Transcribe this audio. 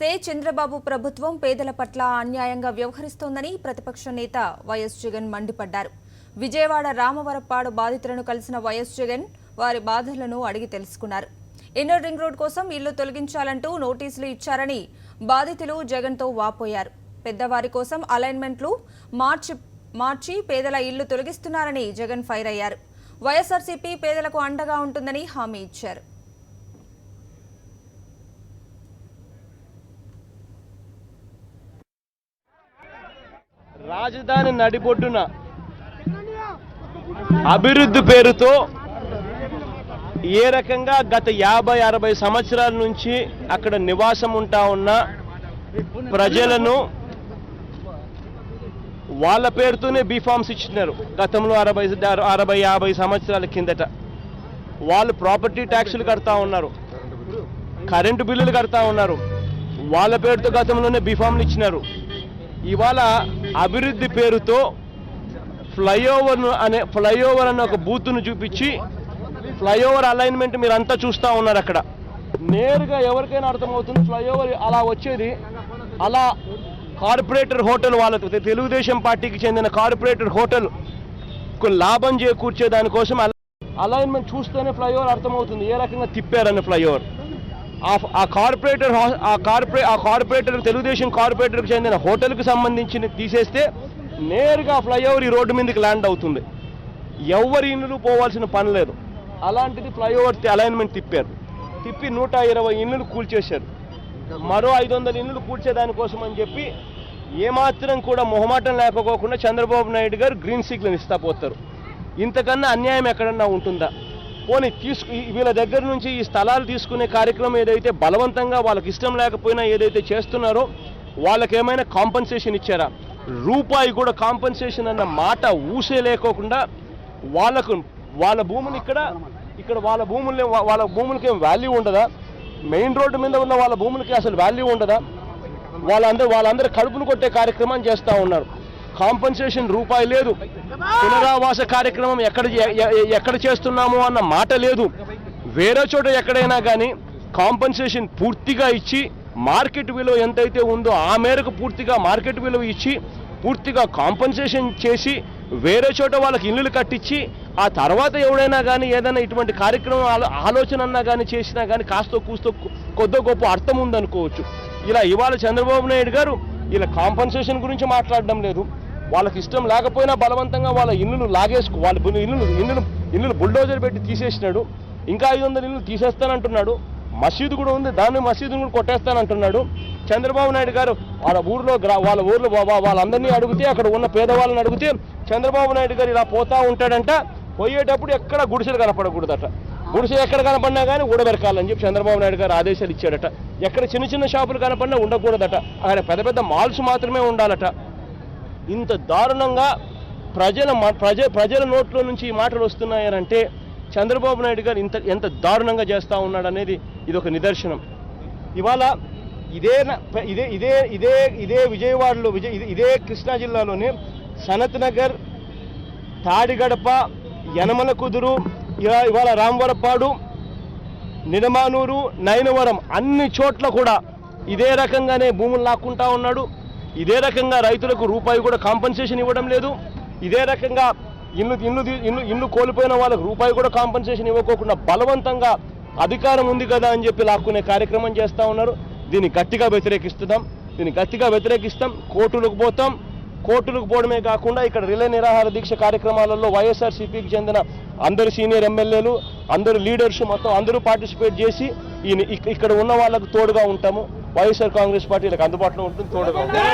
చంద్రబాబు ప్రభుత్వం పేదల పట్ల అన్యాయంగా వ్యవహరిస్తోందని ప్రతిపక్ష నేత వైఎస్ జగన్ మండిపడ్డారు. విజయవాడ రామవరప్పాడు బాధితులను కలిసిన వైఎస్ జగన్ వారి బాధలను అడిగి తెలుసుకున్నారు. ఇన్నర్ రింగ్ రోడ్ కోసం ఇల్లు తొలగించాలంటూ నోటీసులు ఇచ్చారని బాధితులు జగన్తో వాపోయారు. పెద్దవారి కోసం అలైన్మెంట్లు మార్చి పేదల ఇల్లు తొలగిస్తున్నారని జగన్ ఫైర్ అయ్యారు. వైఎస్ఆర్సీపీ పేదలకు అండగా ఉంటుందని హామీ ఇచ్చారు. రాజధాని నడిబొడ్డున అభివృద్ధి పేరుతో ఏ రకంగా గత 50-60 సంవత్సరాల నుంచి అక్కడ నివాసం ఉంటా ఉన్న ప్రజలను వాళ్ళ పేరుతోనే బీఫామ్స్ ఇచ్చినారు. గతంలో 60-50 సంవత్సరాల కిందట వాళ్ళు ప్రాపర్టీ ట్యాక్సులు కడతా ఉన్నారు, కరెంటు బిల్లులు కడతా ఉన్నారు, వాళ్ళ పేరుతో గతంలోనే బీఫామ్లు ఇచ్చినారు. ఇవాళ అభివృద్ధి పేరుతో ఫ్లైఓవర్ అనే ఒక బూత్ను చూపించి ఫ్లైఓవర్ అలైన్మెంట్ మీరంతా చూస్తూ ఉన్నారు. అక్కడ నేరుగా ఎవరికైనా అర్థమవుతుంది ఫ్లైఓవర్ అలా వచ్చేది. అలా కార్పొరేటర్ హోటల్ వాళ్ళకు తెలుగుదేశం పార్టీకి చెందిన కార్పొరేటర్ హోటల్ లాభం చేకూర్చే దానికోసం అలైన్మెంట్ చూస్తేనే ఫ్లైఓవర్ అర్థమవుతుంది ఏ రకంగా తిప్పారని. ఫ్లైఓవర్ ఆ కార్పొరేటర్ తెలుగుదేశం కార్పొరేటర్కి చెందిన హోటల్కి సంబంధించి తీసేస్తే నేరుగా ఫ్లైఓవర్ ఈ రోడ్డు మీదకి ల్యాండ్ అవుతుంది. ఎవరి ఇళ్ళు పోవాల్సిన పని లేదు. అలాంటిది ఫ్లైఓవర్ అలైన్మెంట్ తిప్పి 120 ఇళ్ళు కూల్చేశారు. మరో 500 ఇళ్ళు కూల్చేదానికోసం అని చెప్పి ఏమాత్రం కూడా మొహమాటం లేకపోకుండా చంద్రబాబు నాయుడు గారు గ్రీన్ సిగ్నల్ ఇస్తా పోతారు. ఇంతకన్నా అన్యాయం ఎక్కడన్నా ఉంటుందా? పోనీ వీళ్ళ దగ్గర నుంచి ఈ స్థలాలు తీసుకునే కార్యక్రమం ఏదైతే బలవంతంగా వాళ్ళకి ఇష్టం లేకపోయినా ఏదైతే చేస్తున్నారో వాళ్ళకేమైనా కాంపన్సేషన్ ఇచ్చారా? రూపాయి కూడా కాంపన్సేషన్ అన్న మాట ఊసే లేకోకుండా వాళ్ళ భూములు ఇక్కడ వాళ్ళ భూములకి ఏం వాల్యూ ఉండదా? మెయిన్ రోడ్డు మీద ఉన్న వాళ్ళ భూములకి అసలు వాల్యూ ఉండదా? వాళ్ళందరూ కడుపును కొట్టే కార్యక్రమం చేస్తూ ఉన్నారు. కాంపన్సేషన్ రూపాయి లేదు. పునరావాస కార్యక్రమం ఎక్కడ చేస్తున్నామో అన్న మాట లేదు. వేరే చోట ఎక్కడైనా కానీ కాంపన్సేషన్ పూర్తిగా ఇచ్చి మార్కెట్ విలువ ఎంతైతే ఉందో ఆ మేరకు పూర్తిగా మార్కెట్ విలువ ఇచ్చి పూర్తిగా కాంపన్సేషన్ చేసి వేరే చోట వాళ్ళకి ఇల్లులు కట్టించి ఆ తర్వాత ఎవడైనా కానీ ఏదైనా ఇటువంటి కార్యక్రమం ఆలోచన అన్నా కానీ చేసినా కానీ కాస్తో కూస్తో కొద్దో గొప్ప అర్థం ఉందనుకోవచ్చు. ఇలా ఇవాళ చంద్రబాబు నాయుడు గారు ఇలా కాంపన్సేషన్ గురించి మాట్లాడడం లేదు. వాళ్ళకి ఇష్టం లేకపోయినా బలవంతంగా వాళ్ళ ఇల్లును లాగేసుకు వాళ్ళ ఇల్లును బుల్డోజర్ పెట్టి తీసేసినాడు. ఇంకా 500 ఇల్లు తీసేస్తానంటున్నాడు. మసీదు కూడా ఉంది, దాన్ని మసీదును కూడా కొట్టేస్తానంటున్నాడు. చంద్రబాబు నాయుడు గారు వాళ్ళ ఊర్లో వాళ్ళందరినీ అడిగితే అక్కడ ఉన్న పేదవాళ్ళని అడిగితే చంద్రబాబు నాయుడు గారు ఇలా పోతా ఉంటాడంట. పోయేటప్పుడు ఎక్కడ గుడిసెలు కనపడకూడదట. గుడిసె ఎక్కడ కనపడినా కానీ ఊడబెరకాలని చెప్పి చంద్రబాబు నాయుడు గారు ఆదేశాలు ఇచ్చాడట. ఎక్కడ చిన్న షాపులు కనపడినా ఉండకూడదట. అక్కడ పెద్ద మాల్స్ మాత్రమే ఉండాలట. ఇంత దారుణంగా ప్రజల నోట్లో నుంచి ఈ మాటలు వస్తున్నాయనంటే చంద్రబాబు నాయుడు గారు ఎంత దారుణంగా చేస్తూ ఉన్నాడు అనేది ఇది ఒక నిదర్శనం. ఇవాళ ఇదే విజయవాడలో ఇదే కృష్ణా జిల్లాలోని సనత్ నగర్, తాడిగడప, యనమల కుదురు, ఇవాళ రామవరప్పాడు, నిడమానూరు, నైనవరం అన్ని చోట్ల కూడా ఇదే రకంగానే భూములు లాక్కుంటా ఉన్నాడు. ఇదే రకంగా రైతులకు రూపాయి కూడా కాంపన్సేషన్ ఇవ్వడం లేదు. ఇదే రకంగా ఇల్లు కోల్పోయిన వాళ్ళకు రూపాయి కూడా కాంపన్సేషన్ ఇవ్వకోకుండా బలవంతంగా అధికారం ఉంది కదా అని చెప్పి లాక్కునే కార్యక్రమం చేస్తూ ఉన్నారు. దీన్ని గట్టిగా వ్యతిరేకిస్తాం. కోర్టులకు పోతాం. కోర్టులకు పోవడమే కాకుండా ఇక్కడ రిలే నిరాహార దీక్ష కార్యక్రమాలలో వైఎస్ఆర్సీపీకి చెందిన అందరు సీనియర్ ఎమ్మెల్యేలు, అందరు లీడర్స్ మొత్తం అందరూ పార్టిసిపేట్ చేసి ఇక్కడ ఉన్న వాళ్ళకు తోడుగా ఉంటాము. వైఎస్ఆర్ కాంగ్రెస్ పార్టీలకు అందుబాటులో ఉంటుంది, తోడుగా ఉంటాము.